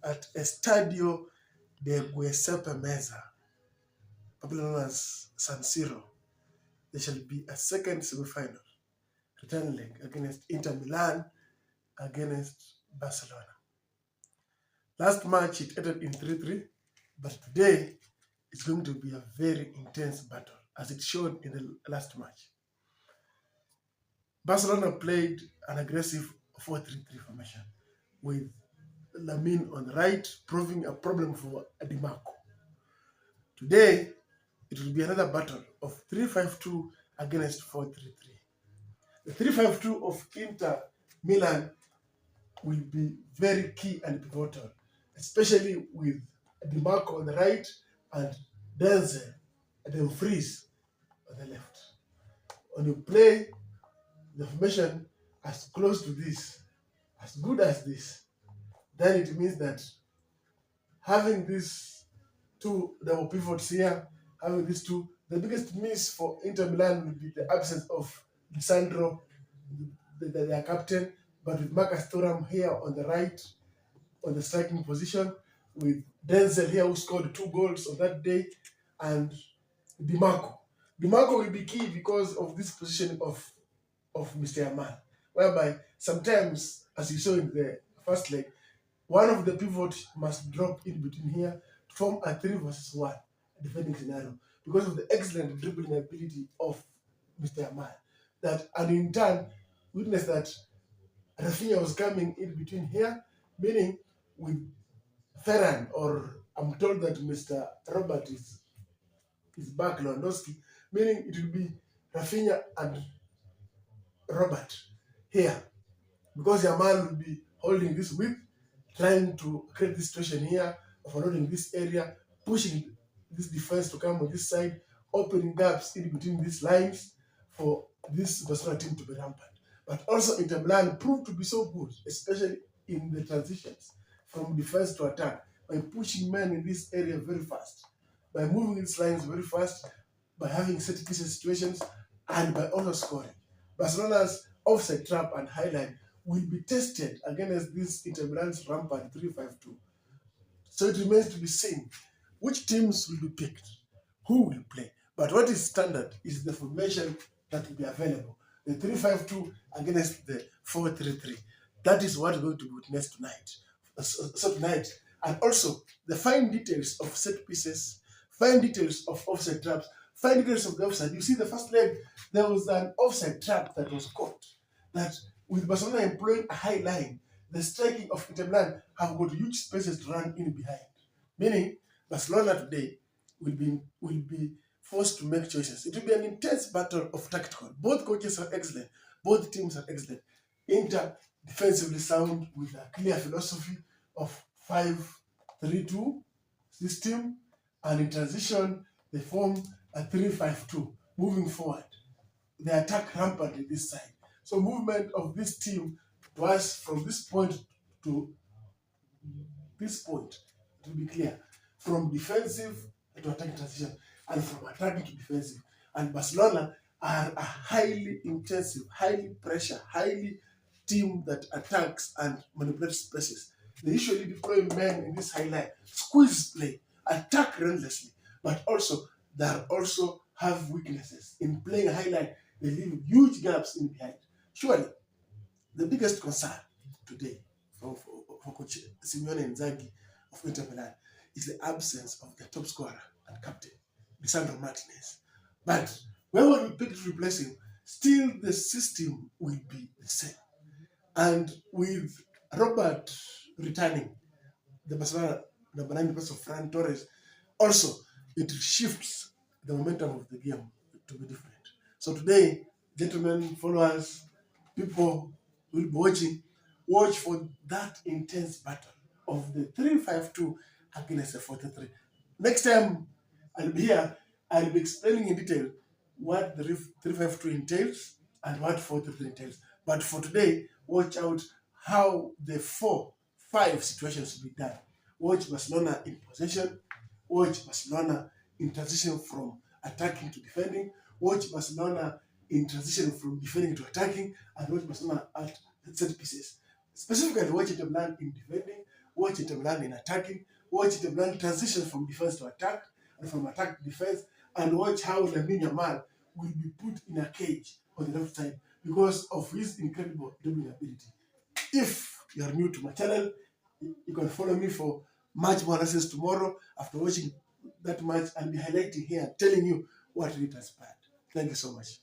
at Estadio de Giuseppe Meazza, popularly known as San Siro. There shall be a second semi-final return leg against Inter Milan against Barcelona. Last match it ended in 3-3, but today it's going to be a very intense battle, as it showed in the last match. Barcelona played an aggressive 4-3-3 formation with Lamine on the right, proving a problem for Di Marco. Today, it will be another battle of 3-5-2 against 4-3-3. The 3-5-2 of Inter Milan will be very key and pivotal, especially with Di Marco on the right and Denzel and then Freeze on the left. When you play the formation as close to this, as good as this, then it means that having these two double pivots here, having these two, the biggest miss for Inter Milan will be the absence of Lisandro, their captain, but with Marcus Thuram here on the right, on the striking position, with Denzel here who scored 2 goals on that day, and Di Marco. Di Marco will be key because of this position of Mr. Yamal, whereby sometimes, as you saw in the first leg, one of the pivots must drop in between here to form a 3 versus 1 defending scenario because of the excellent dribbling ability of Mr. Yamal. That, and in turn, witness that Rafinha was coming in between here, meaning with Ferran, or I'm told that Mr. Robert is back, Lewandowski, meaning it will be Rafinha and Robert here, because Yamal will be holding this width, trying to create this situation here, overloading this area, pushing this defense to come on this side, opening gaps in between these lines for this Barcelona team to be rampant. But also Inter Milan proved to be so good, especially in the transitions from defense to attack, by pushing men in this area very fast, by moving these lines very fast, by having set pieces situations, and by also scoring. Barcelona's offside trap and highline will be tested against this Inter Milan's rampant 3-5-2. So it remains to be seen which teams will be picked, who will play. But what is standard is the formation that will be available. The 3-5-2 against the 4-3-3. That is what we're going to witness tonight. So tonight, and also the fine details of set pieces, fine details of offside traps, fine details of the offside. You see, the first leg, there was an offside trap that was caught. That with Barcelona employing a high line, the striking of Inter Milan have got huge spaces to run in behind. Meaning, Barcelona today will be forced to make choices. It will be an intense battle of tactical. Both coaches are excellent. Both teams are excellent. Inter defensively sound with a clear philosophy of 5-3-2 system, and in transition they form a 3-5-2 moving forward. They attack rampantly this side. So movement of this team was from this point to this point, to be clear, from defensive to attacking transition, and from attacking to defensive. And Barcelona are a highly intensive, highly pressure, highly team that attacks and manipulates spaces. They usually deploy men in this high line, squeeze play, attack relentlessly, but also they also have weaknesses in playing a high line. They leave huge gaps in behind. Surely, the biggest concern today for Coach Simeone Inzaghi of Inter Milan is the absence of their top scorer and captain, Lisandro Martinez. But whoever we pick to replace him, still the system will be the same. And with Robert returning, the Barcelona number 9 because of Fran Torres, also it shifts the momentum of the game to be different. So today, gentlemen, followers, people who will be watching, watch for that intense battle of the 3-5-2 against the 4-3. Next time I'll be here, I'll be explaining in detail what the 3-5-2 entails and what 4-3 entails. But for today, watch out how the 4-5 situations will be done. Watch Barcelona in possession, watch Barcelona in transition from attacking to defending, watch Barcelona in transition from defending to attacking, and watch Barcelona at set pieces. Specifically, watch Inter Milan in defending, watch Watch Inter Milan in attacking. Watch Inter Milan transition from defense to attack and from attack to defense. And watch how Lamine Yamal will be put in a cage on the left side because of his incredible dribbling ability. If you are new to my channel, you can follow me for much more analysis tomorrow. After watching that match, I'll be highlighting here, telling you what really transpired. Thank you so much.